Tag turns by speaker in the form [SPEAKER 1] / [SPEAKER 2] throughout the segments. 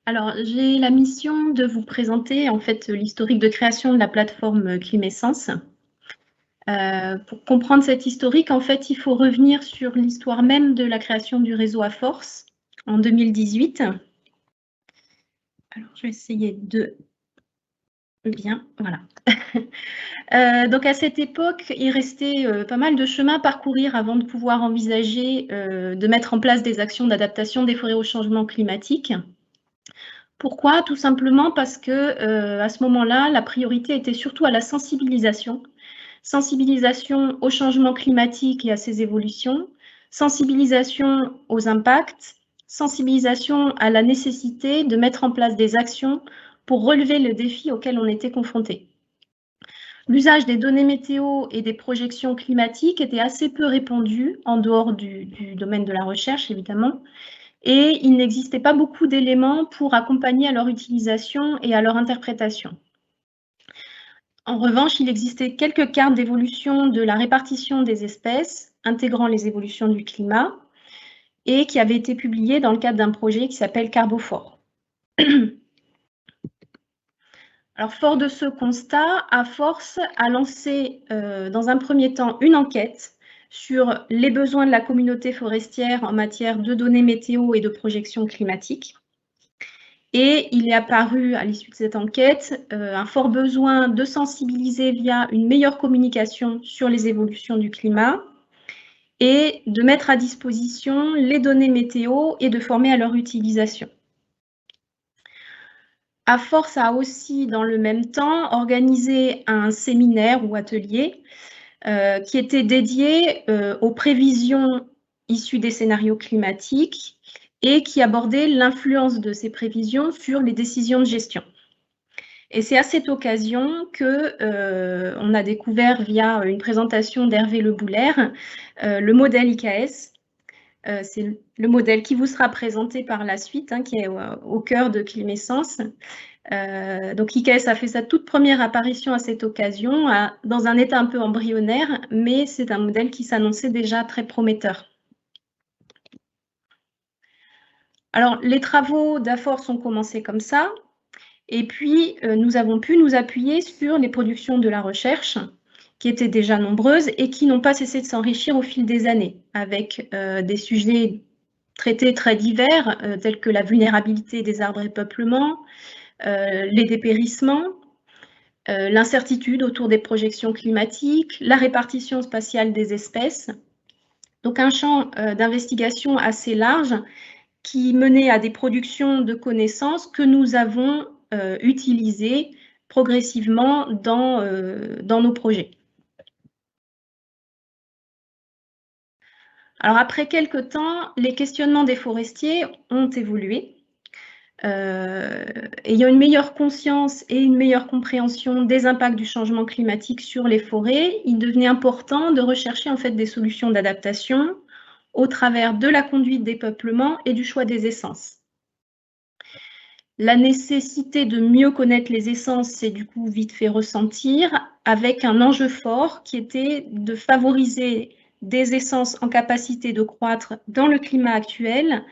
[SPEAKER 1] Alors, j'ai la mission de vous présenter en fait l'historique de création de la plateforme Climessence. Pour comprendre cet historique, en fait, il faut revenir sur l'histoire même de la création du réseau à force en 2018. Alors, je vais essayer de bien, voilà. Donc à cette époque, il restait pas mal de chemin à parcourir avant de pouvoir envisager de mettre en place des actions d'adaptation des forêts au changement climatique. Pourquoi? Tout simplement parce que, à ce moment-là, la priorité était surtout à la sensibilisation. Sensibilisation au changement climatique et à ses évolutions, sensibilisation aux impacts, sensibilisation à la nécessité de mettre en place des actions pour relever le défi auquel on était confronté. L'usage des données météo et des projections climatiques était assez peu répandu, en dehors du domaine de la recherche évidemment, et il n'existait pas beaucoup d'éléments pour accompagner à leur utilisation et à leur interprétation. En revanche, il existait quelques cartes d'évolution de la répartition des espèces, intégrant les évolutions du climat, et qui avaient été publiées dans le cadre d'un projet qui s'appelle Carbophore. Alors, fort de ce constat, AFORCE a lancé dans un premier temps une enquête sur les besoins de la communauté forestière en matière de données météo et de projections climatiques. Et il est apparu, à l'issue de cette enquête, un fort besoin de sensibiliser via une meilleure communication sur les évolutions du climat et de mettre à disposition les données météo et de former à leur utilisation. AFORCE a aussi, dans le même temps, organisé un séminaire ou atelier qui était dédié aux prévisions issues des scénarios climatiques et qui abordait l'influence de ces prévisions sur les décisions de gestion. Et c'est à cette occasion qu'on a découvert, via une présentation d'Hervé Le Boulaire, le modèle IKS. C'est le modèle qui vous sera présenté par la suite, hein, qui est au cœur de Climessence. Donc IKS a fait sa toute première apparition à cette occasion, dans un état un peu embryonnaire, mais c'est un modèle qui s'annonçait déjà très prometteur. Alors, les travaux d'AFORCE ont commencé comme ça, et puis nous avons pu nous appuyer sur les productions de la recherche, qui étaient déjà nombreuses et qui n'ont pas cessé de s'enrichir au fil des années, avec des sujets traités très divers, tels que la vulnérabilité des arbres et peuplements, les dépérissements, l'incertitude autour des projections climatiques, la répartition spatiale des espèces. Donc un champ d'investigation assez large qui menait à des productions de connaissances que nous avons utilisées progressivement dans nos projets. Alors après quelques temps, les questionnements des forestiers ont évolué. Ayant une meilleure conscience et une meilleure compréhension des impacts du changement climatique sur les forêts, il devenait important de rechercher en fait des solutions d'adaptation au travers de la conduite des peuplements et du choix des essences. La nécessité de mieux connaître les essences s'est du coup vite fait ressentir, avec un enjeu fort qui était de favoriser des essences en capacité de croître dans le climat actuel,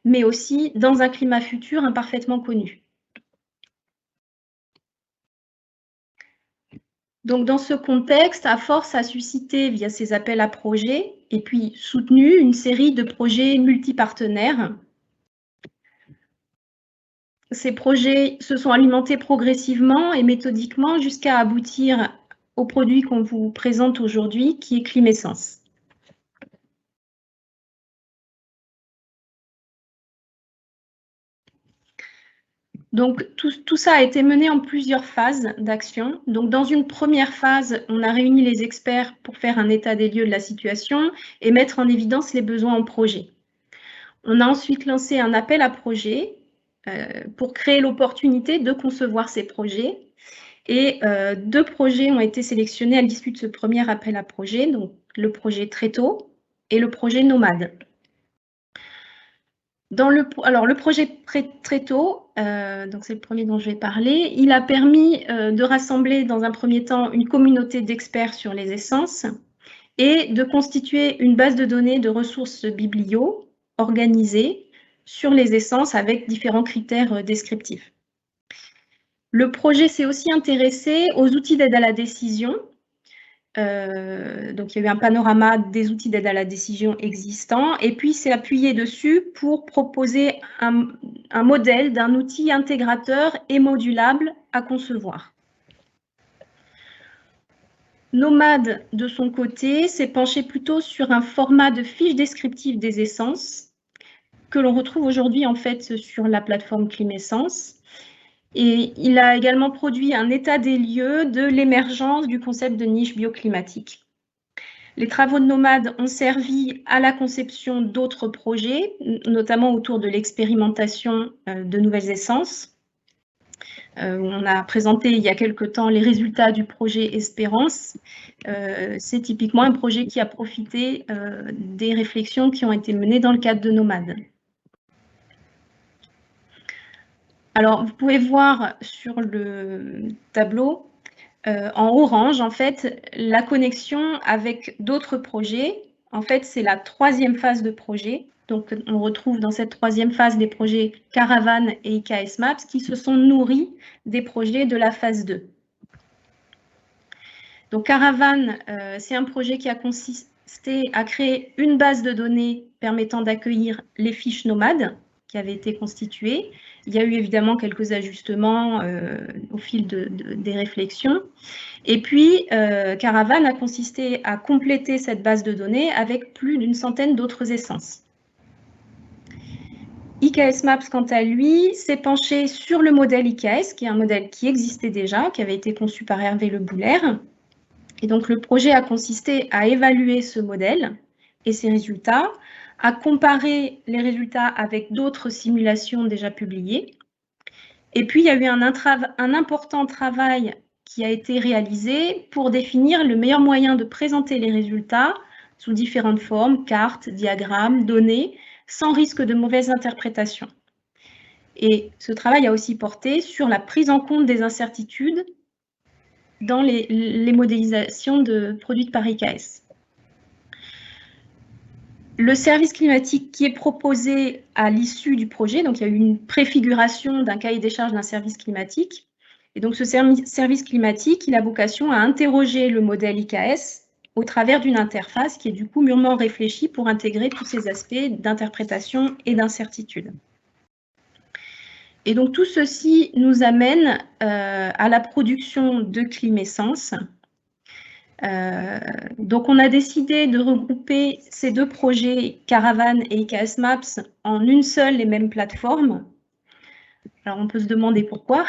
[SPEAKER 1] mais aussi dans un climat futur imparfaitement connu. Donc dans ce contexte, AFORCE a suscité via ses appels à projets et puis soutenu une série de projets multipartenaires. Ces projets se sont alimentés progressivement et méthodiquement jusqu'à aboutir au produit qu'on vous présente aujourd'hui, qui est Climessence. Donc tout ça a été mené en plusieurs phases d'action. Donc dans une première phase, on a réuni les experts pour faire un état des lieux de la situation et mettre en évidence les besoins en projet. On a ensuite lancé un appel à projets pour créer l'opportunité de concevoir ces projets. Et 2 projets ont été sélectionnés à l'issue de ce premier appel à projet, donc le projet Tréteau et le projet Nomade. Alors le projet Tréteau, donc c'est le premier dont je vais parler, il a permis de rassembler dans un premier temps une communauté d'experts sur les essences et de constituer une base de données de ressources biblio organisée sur les essences avec différents critères descriptifs. Le projet s'est aussi intéressé aux outils d'aide à la décision. Donc, il y a eu un panorama des outils d'aide à la décision existants et puis s'est appuyé dessus pour proposer un modèle d'un outil intégrateur et modulable à concevoir. Nomade, de son côté, s'est penché plutôt sur un format de fiche descriptive des essences que l'on retrouve aujourd'hui en fait sur la plateforme Climessence. Et il a également produit un état des lieux de l'émergence du concept de niche bioclimatique. Les travaux de Nomade ont servi à la conception d'autres projets, notamment autour de l'expérimentation de nouvelles essences. On a présenté il y a quelque temps les résultats du projet Espérance. C'est typiquement un projet qui a profité des réflexions qui ont été menées dans le cadre de Nomade. Alors, vous pouvez voir sur le tableau, en orange, en fait, la connexion avec d'autres projets. En fait, c'est la troisième phase de projet. Donc, on retrouve dans cette troisième phase des projets Caravane et IKS Maps qui se sont nourris des projets de la phase 2. Donc, Caravane, c'est un projet qui a consisté à créer une base de données permettant d'accueillir les fiches nomades qui avaient été constituées. Il y a eu évidemment quelques ajustements au fil des réflexions. Et puis, Caravane a consisté à compléter cette base de données avec plus d'une centaine d'autres essences. IKS Maps, quant à lui, s'est penché sur le modèle IKS, qui est un modèle qui existait déjà, qui avait été conçu par Hervé Le Boulaire. Et donc, le projet a consisté à évaluer ce modèle et ses résultats, à comparer les résultats avec d'autres simulations déjà publiées. Et puis, il y a eu un important travail qui a été réalisé pour définir le meilleur moyen de présenter les résultats sous différentes formes, cartes, diagrammes, données, sans risque de mauvaise interprétation. Et ce travail a aussi porté sur la prise en compte des incertitudes dans les modélisations produites par IKS. Le service climatique qui est proposé à l'issue du projet, donc il y a eu une préfiguration d'un cahier des charges d'un service climatique. Et donc ce service climatique, il a vocation à interroger le modèle IKS au travers d'une interface qui est du coup mûrement réfléchie pour intégrer tous ces aspects d'interprétation et d'incertitude. Et donc tout ceci nous amène à la production de Climessence. Donc on a décidé de regrouper ces deux projets, Caravane et IKS Maps, en une seule et même plateforme. Alors on peut se demander pourquoi.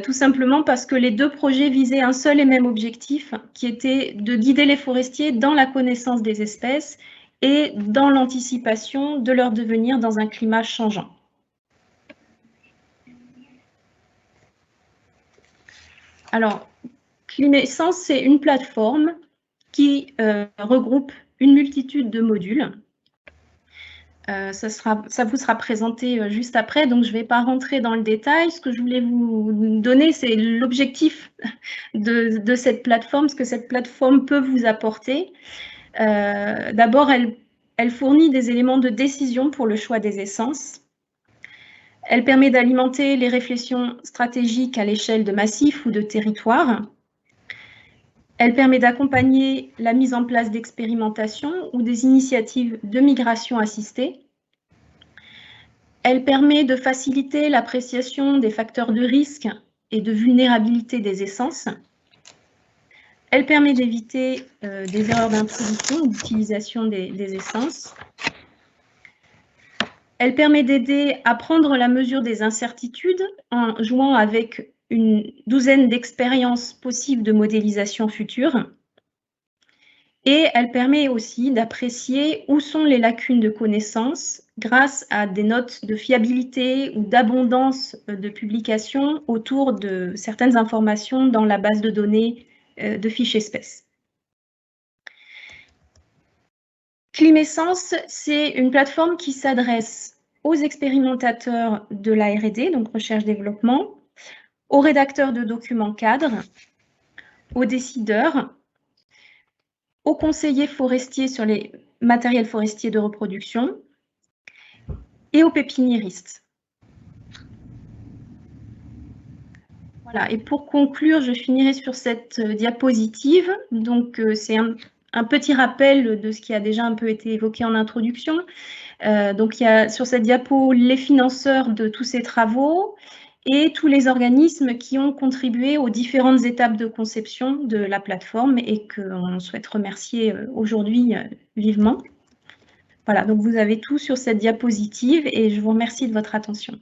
[SPEAKER 1] Tout simplement parce que les deux projets visaient un seul et même objectif, qui était de guider les forestiers dans la connaissance des espèces et dans l'anticipation de leur devenir dans un climat changeant. Alors, Climessence, c'est une plateforme qui regroupe une multitude de modules. Ça vous sera présenté juste après, donc je ne vais pas rentrer dans le détail. Ce que je voulais vous donner, c'est l'objectif de cette plateforme, ce que cette plateforme peut vous apporter. D'abord, elle fournit des éléments de décision pour le choix des essences. Elle permet d'alimenter les réflexions stratégiques à l'échelle de massifs ou de territoires. Elle permet d'accompagner la mise en place d'expérimentations ou des initiatives de migration assistée. Elle permet de faciliter l'appréciation des facteurs de risque et de vulnérabilité des essences. Elle permet d'éviter des erreurs d'introduction ou d'utilisation des essences. Elle permet d'aider à prendre la mesure des incertitudes en jouant avec une douzaine d'expériences possibles de modélisation future. Et elle permet aussi d'apprécier où sont les lacunes de connaissances grâce à des notes de fiabilité ou d'abondance de publications autour de certaines informations dans la base de données de fiches espèces. Climessence, c'est une plateforme qui s'adresse aux expérimentateurs de la R&D, donc recherche-développement, aux rédacteurs de documents cadres, aux décideurs, aux conseillers forestiers sur les matériels forestiers de reproduction et aux pépiniéristes. Voilà, et pour conclure, je finirai sur cette diapositive. Donc, c'est un petit rappel de ce qui a déjà un peu été évoqué en introduction. Donc, il y a sur cette diapo les financeurs de tous ces travaux et tous les organismes qui ont contribué aux différentes étapes de conception de la plateforme et qu'on souhaite remercier aujourd'hui vivement. Voilà, donc vous avez tout sur cette diapositive et je vous remercie de votre attention.